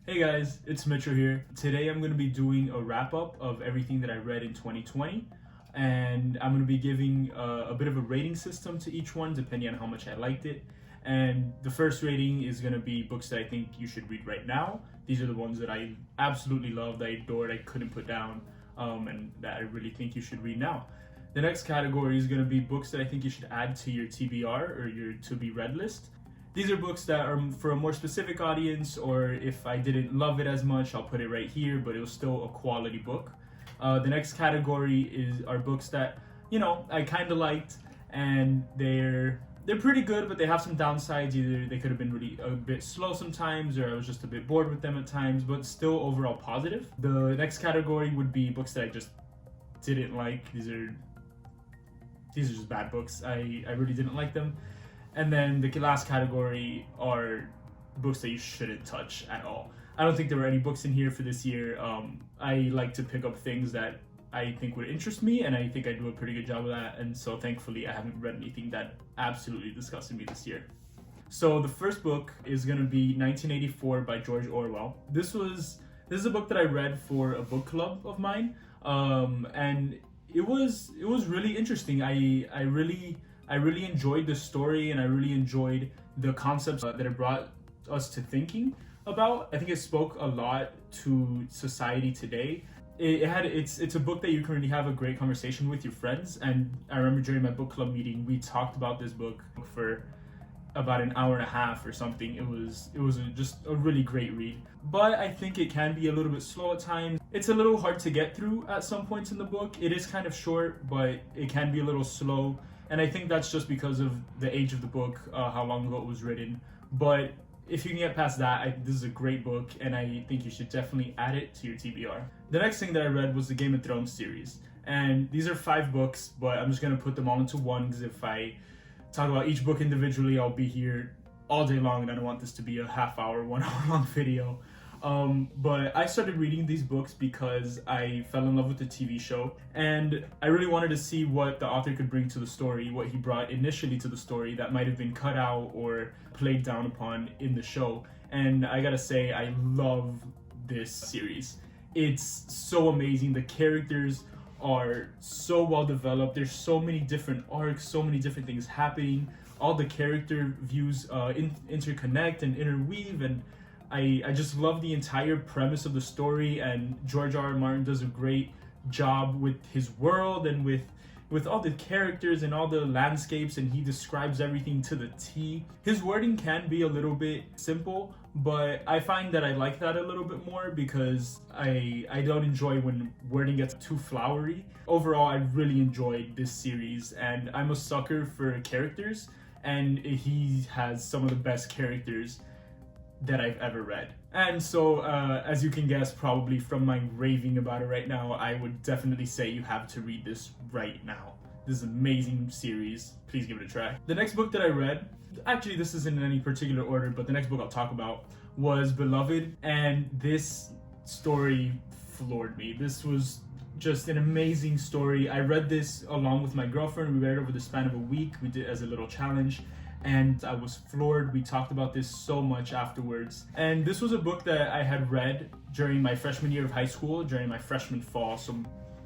Hey guys, it's Mitchell here. Today I'm going to be doing a wrap-up of everything that I read in 2020, and I'm going to be giving a bit of a rating system to each one depending on how much I liked it. And the first rating is going to be books that I think you should read right now. These are the ones that I absolutely loved, I adored, I couldn't put down, and that I really think you should read now. The next category is going to be books that I think you should add to your TBR or your to-be-read list. These are books that are for a more specific audience, or if I didn't love it as much, I'll put it right here, but it was still a quality book. The next category are books that, I kind of liked, and they're pretty good, but they have some downsides. Either they could have been really a bit slow sometimes, or I was just a bit bored with them at times, but still overall positive. The next category would be books that I just didn't like. These are just bad books. I really didn't like them. And then the last category are books that you shouldn't touch at all. I don't think there were any books in here for this year. I like to pick up things that I think would interest me, and I think I do a pretty good job of that. And so thankfully I haven't read anything that absolutely disgusted me this year. So the first book is going to be 1984 by George Orwell. This is a book that I read for a book club of mine, and it was really interesting. I really enjoyed the story, and I really enjoyed the concepts that it brought us to thinking about. I think it spoke a lot to society today. It's a book that you can really have a great conversation with your friends, and I remember during my book club meeting we talked about this book for about an hour and a half or something. It was just a really great read, but I think it can be a little bit slow at times. It's a little hard to get through at some points in the book. It is kind of short, but it can be a little slow. And I think that's just because of the age of the book, how long ago it was written. But if you can get past that, this is a great book, and I think you should definitely add it to your TBR. The next thing that I read was the Game of Thrones series. And these are 5 books, but I'm just going to put them all into one, because if I talk about each book individually, I'll be here all day long, and I don't want this to be a half-hour, 1 hour long video. But I started reading these books because I fell in love with the TV show, and I really wanted to see what the author could bring to the story, what he brought initially to the story that might have been cut out or played down upon in the show. And I gotta say, I love this series. It's so amazing. The characters are so well developed. There's so many different arcs, so many different things happening. All the character views interconnect and interweave, and I just love the entire premise of the story, and George R.R. Martin does a great job with his world and with all the characters and all the landscapes, and he describes everything to the T. His wording can be a little bit simple, but I find that I like that a little bit more, because I don't enjoy when wording gets too flowery. Overall, I really enjoyed this series, and I'm a sucker for characters, and he has some of the best characters that I've ever read. And so, as you can guess probably from my raving about it right now, I would definitely say you have to read this right now. This is an amazing series. Please give it a try. The next book that I read, actually this isn't in any particular order, but the next book I'll talk about was Beloved, and this story floored me. This was just an amazing story. I read this along with my girlfriend. We read it over the span of a week. We did it as a little challenge, and I was floored. We talked about this so much afterwards. And this was a book that I had read during my freshman year of high school, during my freshman fall, so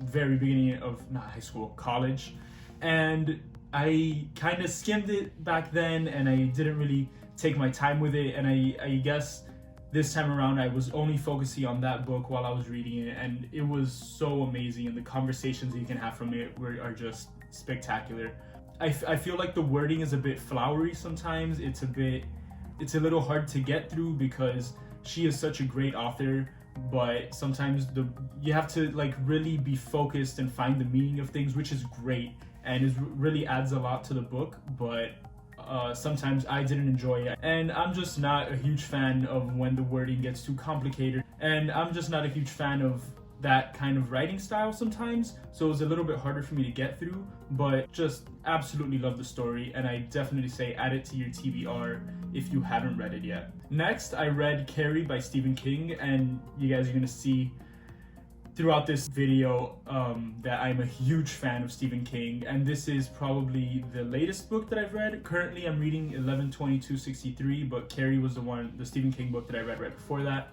very beginning of, not high school, college. And I kind of skimmed it back then, and I didn't really take my time with it. And I guess this time around I was only focusing on that book while I was reading it, and it was so amazing, and the conversations you can have from it are just spectacular. I feel like the wording is a bit flowery sometimes. It's a little hard to get through because she is such a great author, but sometimes you have to really be focused and find the meaning of things, which is great, and it really adds a lot to the book, but sometimes I didn't enjoy it. And I'm just not a huge fan of when the wording gets too complicated, and I'm just not a huge fan of that kind of writing style sometimes, so it was a little bit harder for me to get through, but just absolutely love the story, and I definitely say add it to your TBR if you haven't read it yet. Next, I read Carrie by Stephen King, and you guys are gonna see throughout this video that I'm a huge fan of Stephen King, and this is probably the latest book that I've read. Currently I'm reading 11/22/63, but Carrie was the Stephen King book that I read right before that.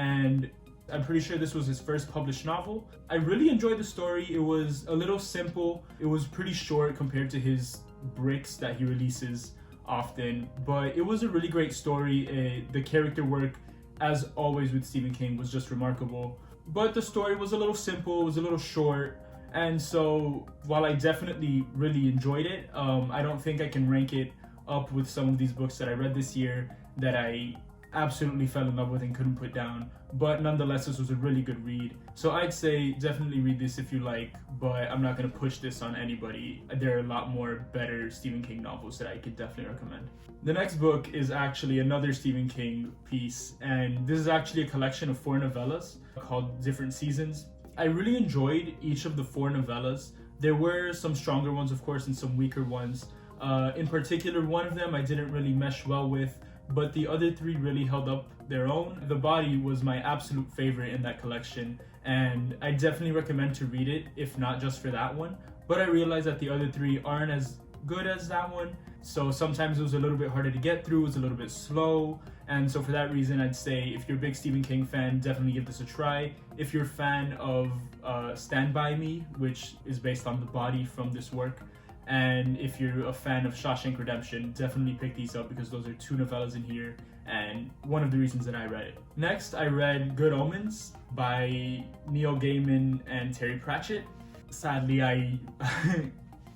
and I'm pretty sure this was his first published novel. I really enjoyed the story. It was a little simple. It was pretty short compared to his bricks that he releases often, but it was a really great story. The character work, as always with Stephen King, was just remarkable. But the story was a little simple, it was a little short, and so while I definitely really enjoyed it, I don't think I can rank it up with some of these books that I read this year that I absolutely fell in love with and couldn't put down. But nonetheless, this was a really good read. So I'd say definitely read this if you like, but I'm not going to push this on anybody. There are a lot more better Stephen King novels that I could definitely recommend. The next book is actually another Stephen King piece, and this is actually a collection of 4 novellas called Different Seasons. I really enjoyed each of the 4 novellas. There were some stronger ones, of course, and some weaker ones. In particular, one of them I didn't really mesh well with, but the other 3 really held up their own. The Body was my absolute favorite in that collection, and I definitely recommend to read it, if not just for that one. But I realized that the other 3 aren't as good as that one, so sometimes it was a little bit harder to get through, it was a little bit slow, and so for that reason I'd say if you're a big Stephen King fan, definitely give this a try. If you're a fan of Stand By Me, which is based on The Body from this work, and if you're a fan of Shawshank Redemption, definitely pick these up because those are 2 novellas in here and one of the reasons that I read it. Next, I read Good Omens by Neil Gaiman and Terry Pratchett. Sadly, I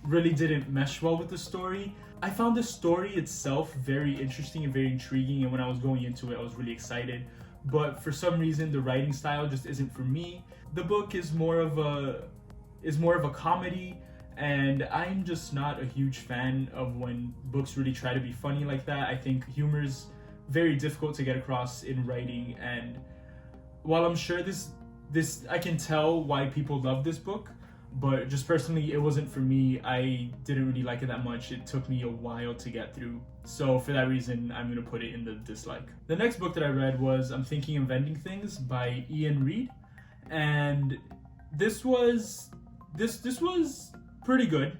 really didn't mesh well with the story. I found the story itself very interesting and very intriguing, and when I was going into it, I was really excited. But for some reason, the writing style just isn't for me. The book is more of a comedy, and I'm just not a huge fan of when books really try to be funny like that. I think humor is very difficult to get across in writing, and while I'm sure this I can tell why people love this book, but just personally it wasn't for me. I didn't really like it that much. It took me a while to get through, so for that reason I'm gonna put it in the dislike. The next book that I read was I'm Thinking of Ending Things by Ian Reid, and this was pretty good.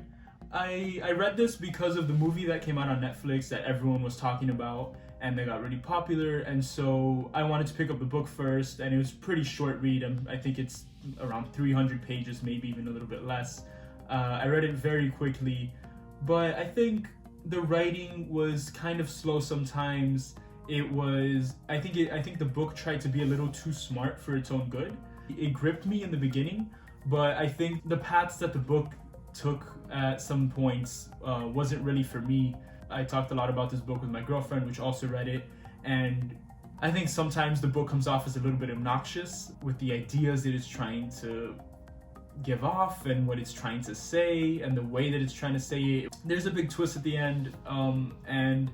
I read this because of the movie that came out on Netflix that everyone was talking about, and they got really popular, and so I wanted to pick up the book first, and it was a pretty short read. I think it's around 300 pages, maybe even a little bit less. I read it very quickly, but I think the writing was kind of slow sometimes. I think the book tried to be a little too smart for its own good. It gripped me in the beginning, but I think the paths that the book took at some points wasn't really for me. I talked a lot about this book with my girlfriend, which also read it, and I think sometimes the book comes off as a little bit obnoxious with the ideas that it's trying to give off and what it's trying to say and the way that it's trying to say it. There's a big twist at the end, and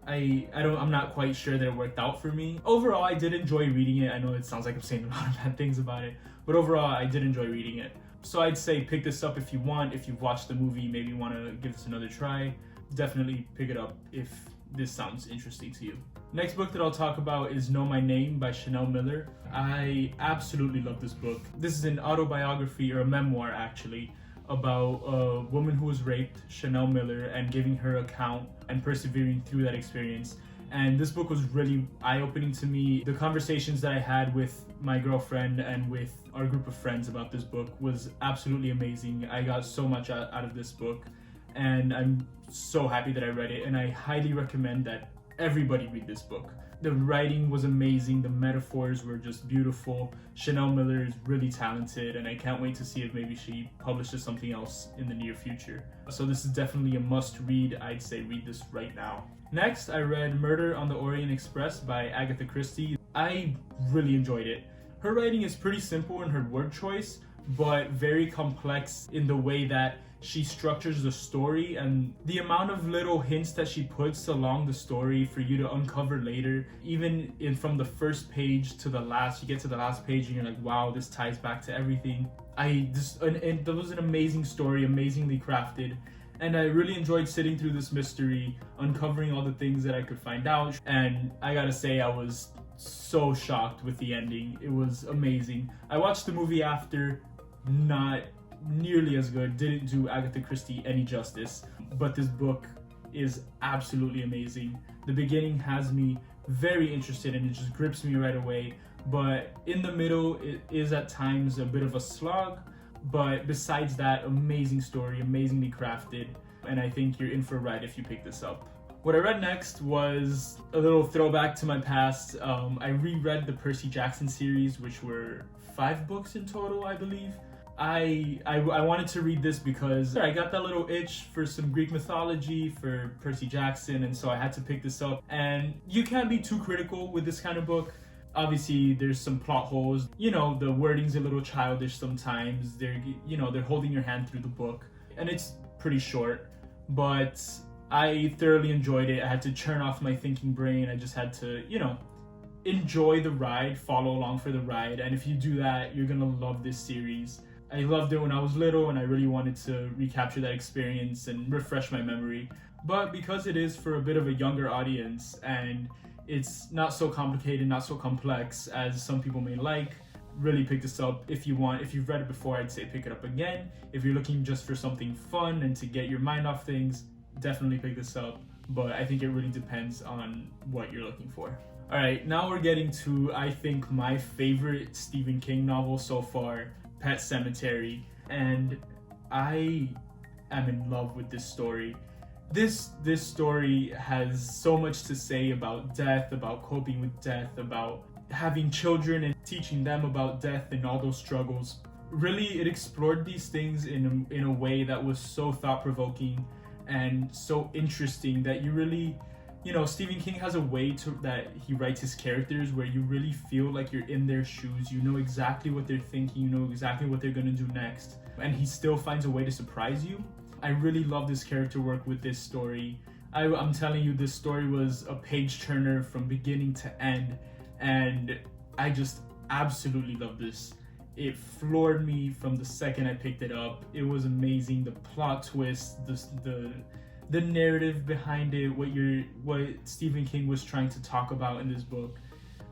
I'm not quite sure that it worked out for me. Overall, I did enjoy reading it. I know it sounds like I'm saying a lot of bad things about it, but overall, I did enjoy reading it. So I'd say pick this up if you want. If you've watched the movie, maybe you want to give this another try. Definitely pick it up if this sounds interesting to you. Next book that I'll talk about is Know My Name by Chanel Miller. I absolutely love this book. This is an autobiography, or a memoir actually, about a woman who was raped, Chanel Miller, and giving her account and persevering through that experience. And this book was really eye-opening to me. The conversations that I had with my girlfriend and with our group of friends about this book was absolutely amazing. I got so much out of this book, and I'm so happy that I read it, and I highly recommend that everybody read this book. The writing was amazing, the metaphors were just beautiful. Chanel Miller is really talented, and I can't wait to see if maybe she publishes something else in the near future. So this is definitely a must read. I'd say read this right now. Next, I read Murder on the Orient Express by Agatha Christie. I really enjoyed it. Her writing is pretty simple in her word choice, but very complex in the way that she structures the story, and the amount of little hints that she puts along the story for you to uncover later, even from the first page to the last. You get to the last page and you're like, wow, this ties back to everything. And that was an amazing story, amazingly crafted, and I really enjoyed sitting through this mystery, uncovering all the things that I could find out. And I gotta say, I was so shocked with the ending. It was amazing. I watched the movie after, not nearly as good, didn't do Agatha Christie any justice, but this book is absolutely amazing. The beginning has me very interested and it just grips me right away. but in the middle it is at times a bit of a slog. But besides that, amazing story, amazingly crafted, and I think you're in for a ride if you pick this up. What I read next was a little throwback to my past. I reread the Percy Jackson series, which were 5 books in total, I believe. I wanted to read this because I got that little itch for some Greek mythology, for Percy Jackson, and so I had to pick this up. And you can't be too critical with this kind of book. Obviously, there's some plot holes. You know, the wording's a little childish sometimes. They're holding your hand through the book, and it's pretty short, but I thoroughly enjoyed it. I had to turn off my thinking brain. I just had to, enjoy the ride, follow along for the ride. And if you do that, you're gonna love this series. I loved it when I was little, and I really wanted to recapture that experience and refresh my memory. But because it is for a bit of a younger audience, and it's not so complicated, not so complex as some people may like, really pick this up. If you want, if you've read it before, I'd say pick it up again. If you're looking just for something fun and to get your mind off things, definitely pick this up. But I think it really depends on what you're looking for. All right, now we're getting to, I think, my favorite Stephen King novel so far, Pet Sematary. And I am in love with this story. This story has so much to say about death, about coping with death, about having children and teaching them about death and all those struggles. Really, it explored these things in a way that was so thought-provoking and so interesting that you really, Stephen King has a way that he writes his characters where you really feel like you're in their shoes. You know exactly what they're thinking, you know exactly what they're gonna do next, and he still finds a way to surprise you. I really love this character work with this story. I'm telling you, this story was a page turner from beginning to end, and I just absolutely love this. It floored me from the second I picked it up. It was amazing. The plot twist, the narrative behind it, what Stephen King was trying to talk about in this book.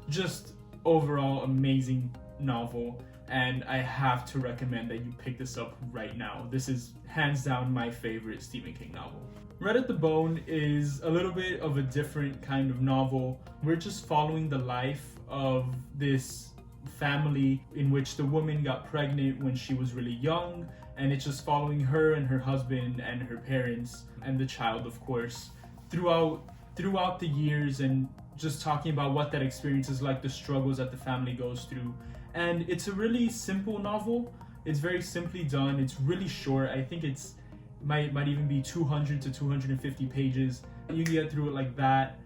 Just overall amazing novel, and I have to recommend that you pick this up right now. This is hands down my favorite Stephen King novel. Red at the Bone is a little bit of a different kind of novel. We're just following the life of this family in which the woman got pregnant when she was really young, and it's just following her and her husband and her parents and the child, of course, throughout the years, and just talking about what that experience is like, the struggles that the family goes through. And it's a really simple novel. It's very simply done. It's really short. I think it's might even be 200 to 250 pages. You can get through it like that,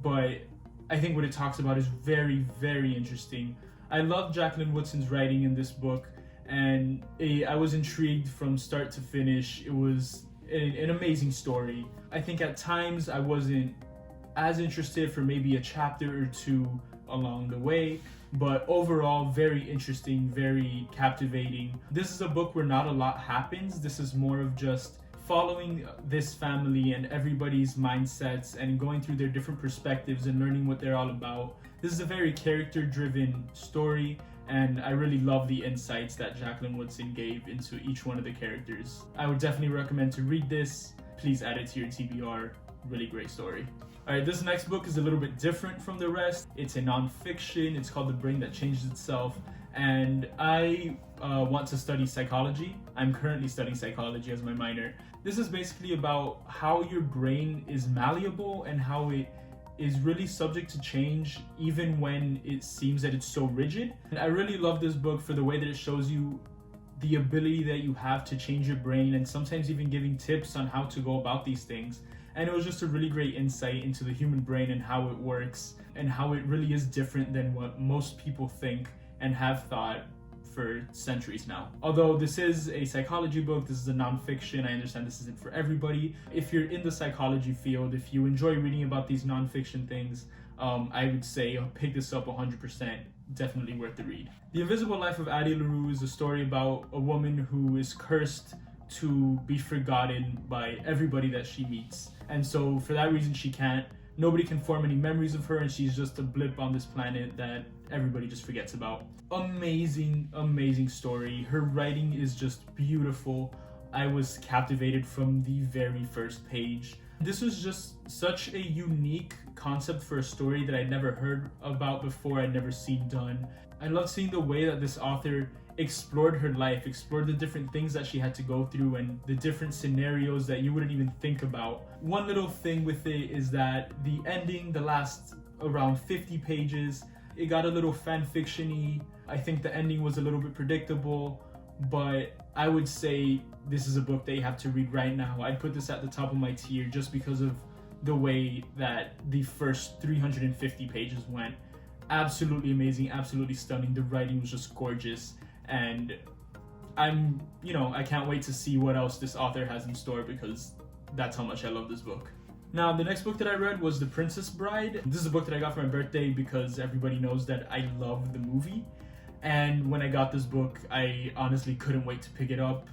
but I think what it talks about is very, very interesting. I love Jacqueline Woodson's writing in this book, and I was intrigued from start to finish. It was an amazing story. I think at times I wasn't as interested for maybe a chapter or two along the way, but overall very interesting, very captivating. This is a book where not a lot happens. This is more of just following this family and everybody's mindsets and going through their different perspectives and learning what they're all about. This is a very character-driven story, and I really love the insights that Jacqueline Woodson gave into each one of the characters. I would definitely recommend to read this. Please add it to your TBR. Really great story. Alright, this next book is a little bit different from the rest. It's a non-fiction. It's called The Brain That Changed Itself, and I want to study psychology. I'm currently studying psychology as my minor. This is basically about how your brain is malleable and how it is really subject to change even when it seems that it's so rigid. And I really love this book for the way that it shows you the ability that you have to change your brain, and sometimes even giving tips on how to go about these things. And it was just a really great insight into the human brain and how it works and how it really is different than what most people think and have thought for centuries now. Although this is a psychology book, this is a non-fiction, I understand this isn't for everybody. If you're in the psychology field, if you enjoy reading about these non-fiction things, I would say pick this up 100%. Definitely worth the read. The Invisible Life of Addie LaRue is a story about a woman who is cursed to be forgotten by everybody that she meets. And so for that reason, nobody can form any memories of her, and she's just a blip on this planet that everybody just forgets about. Amazing, amazing story. Her writing is just beautiful. I was captivated from the very first page. This was just such a unique concept for a story that I'd never heard about before, I'd never seen done. I love seeing the way that this author explored her life, explored the different things that she had to go through and the different scenarios that you wouldn't even think about. One little thing with it is that the ending, the last around 50 pages, it got a little fan fiction-y. I think the ending was a little bit predictable, but I would say this is a book that you have to read right now. I'd put this at the top of my tier just because of the way that the first 350 pages went. Absolutely amazing, absolutely stunning. The writing was just gorgeous, and I can't wait to see what else this author has in store because that's how much I love this book. Now, the next book that I read was The Princess Bride. This is a book that I got for my birthday because everybody knows that I love the movie. And when I got this book, I honestly couldn't wait to pick it up.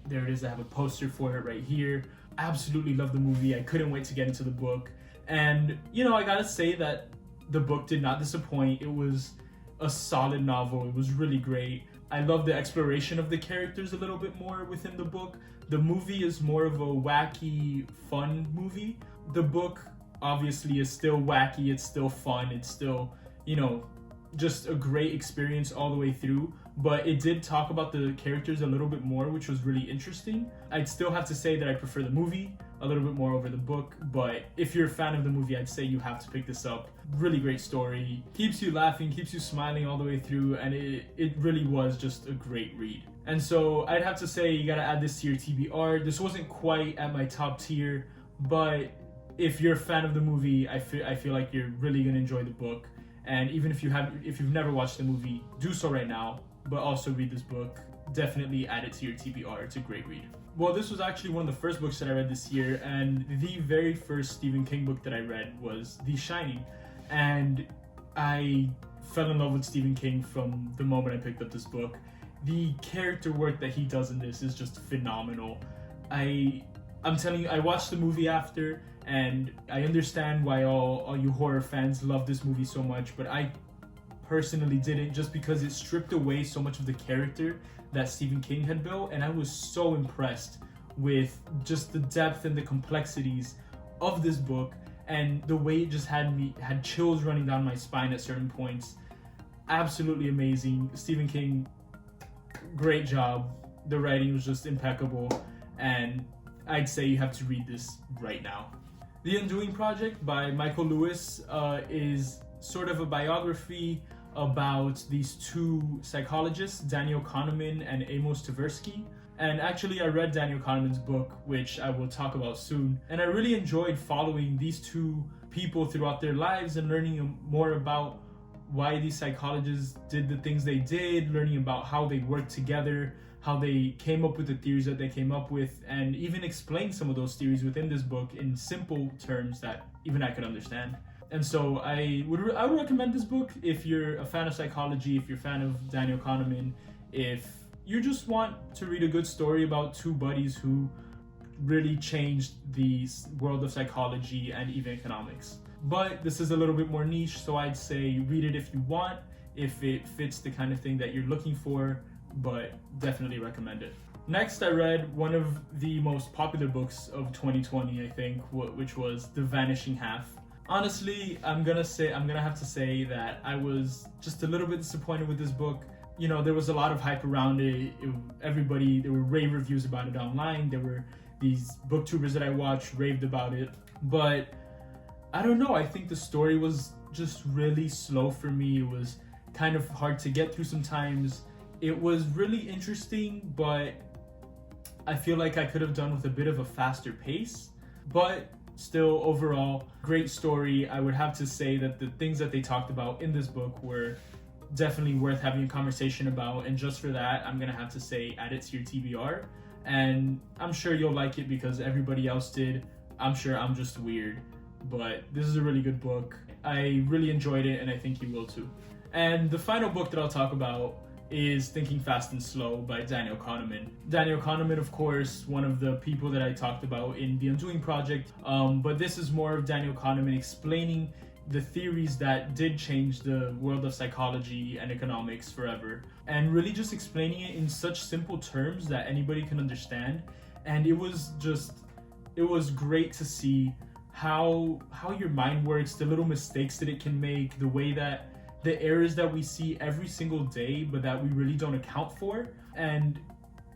There it is, I have a poster for it right here. Absolutely love the movie. I couldn't wait to get into the book. And, I gotta say that the book did not disappoint. It was a solid novel. It was really great. I love the exploration of the characters a little bit more within the book. The movie is more of a wacky, fun movie. The book obviously is still wacky, it's still fun, it's still, just a great experience all the way through. But it did talk about the characters a little bit more, which was really interesting. I'd still have to say that I prefer the movie a little bit more over the book, but if you're a fan of the movie, I'd say you have to pick this up. Really great story, keeps you laughing, keeps you smiling all the way through, and it really was just a great read. And so I'd have to say you gotta add this to your TBR. This wasn't quite at my top tier, but if you're a fan of the movie, I feel like you're really gonna enjoy the book. And even if you've never watched the movie, do so right now, but also read this book. Definitely add it to your TBR. It's a great read. Well, this was actually one of the first books that I read this year, and the very first Stephen King book that I read was The Shining. And I fell in love with Stephen King from the moment I picked up this book. The character work that he does in this is just phenomenal. I'm telling you, I watched the movie after, and I understand why all you horror fans love this movie so much, but I personally didn't, just because it stripped away so much of the character that Stephen King had built, and I was so impressed with just the depth and the complexities of this book, and the way it just had chills running down my spine at certain points. Absolutely amazing. Stephen King, great job. The writing was just impeccable, and I'd say you have to read this right now. The Undoing Project by Michael Lewis is sort of a biography about these two psychologists, Daniel Kahneman and Amos Tversky. And actually I read Daniel Kahneman's book, which I will talk about soon, and I really enjoyed following these two people throughout their lives and learning more about why these psychologists did the things they did, learning about how they worked together, how they came up with the theories that they came up with, and even explain some of those theories within this book in simple terms that even I could understand. And so I would recommend this book if you're a fan of psychology, if you're a fan of Daniel Kahneman, if you just want to read a good story about two buddies who really changed the world of psychology and even economics. But this is a little bit more niche, so I'd say read it if you want, if it fits the kind of thing that you're looking for, but definitely recommend it. Next, I read one of the most popular books of 2020, I think, which was The Vanishing Half. Honestly, I'm gonna have to say that I was just a little bit disappointed with this book. There was a lot of hype around it. There were rave reviews about it online. There were these booktubers that I watched raved about it. But I don't know, I think the story was just really slow for me. It was kind of hard to get through sometimes. It was really interesting, but I feel like I could have done with a bit of a faster pace. But still, overall, great story. I would have to say that the things that they talked about in this book were definitely worth having a conversation about, and just for that, I'm gonna have to say add it to your TBR. And I'm sure you'll like it because everybody else did. I'm sure I'm just weird, but this is a really good book. I really enjoyed it, and I think you will too. And the final book that I'll talk about is Thinking Fast and Slow by Daniel Kahneman. Daniel Kahneman, of course, one of the people that I talked about in The Undoing Project, but this is more of Daniel Kahneman explaining the theories that did change the world of psychology and economics forever, and really just explaining it in such simple terms that anybody can understand. And it was just it was great to see how your mind works, the little mistakes that it can make, the way that the errors that we see every single day but that we really don't account for. And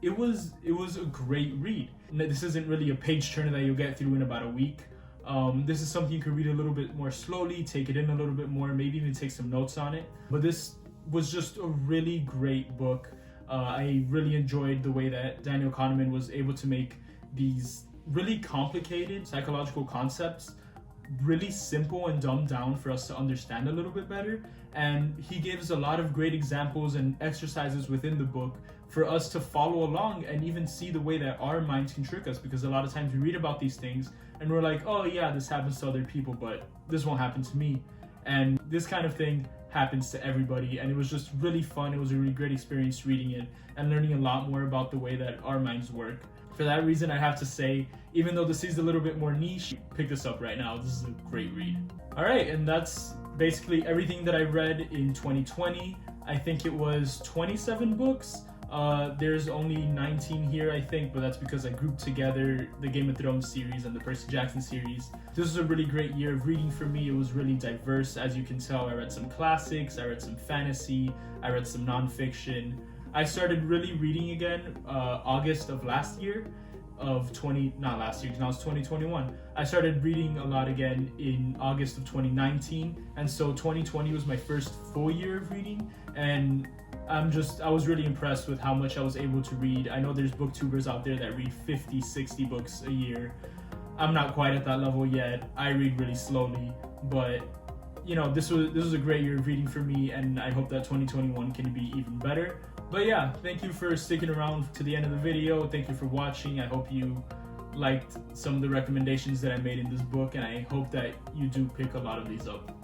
it was a great read. This isn't really a page turner that you'll get through in about a week. This is something you could read a little bit more slowly, take it in a little bit more, maybe even take some notes on it. But this was just a really great book. I really enjoyed the way that Daniel Kahneman was able to make these really complicated psychological concepts really simple and dumbed down for us to understand a little bit better. And he gives a lot of great examples and exercises within the book for us to follow along and even see the way that our minds can trick us, because a lot of times we read about these things and we're like, oh yeah, this happens to other people, but this won't happen to me. And this kind of thing happens to everybody, and it was just really fun. It was a really great experience reading it and learning a lot more about the way that our minds work. For that reason, I have to say, even though this is a little bit more niche, pick this up right now. This is a great read. All right, and that's basically everything that I read in 2020. I think it was 27 books. There's only 19 here, I think, but that's because I grouped together the Game of Thrones series and the Percy Jackson series. This was a really great year of reading for me. It was really diverse. As you can tell, I read some classics, I read some fantasy, I read some nonfiction. I started really reading again August of last year, not last year, because now it's 2021. I started reading a lot again in August of 2019, and so 2020 was my first full year of reading, and I was really impressed with how much I was able to read. I know there's booktubers out there that read 50, 60 books a year. I'm not quite at that level yet. I read really slowly, but you know, this was a great year of reading for me, and I hope that 2021 can be even better. But yeah, thank you for sticking around to the end of the video. Thank you for watching. I hope you liked some of the recommendations that I made in this book, and I hope that you do pick a lot of these up.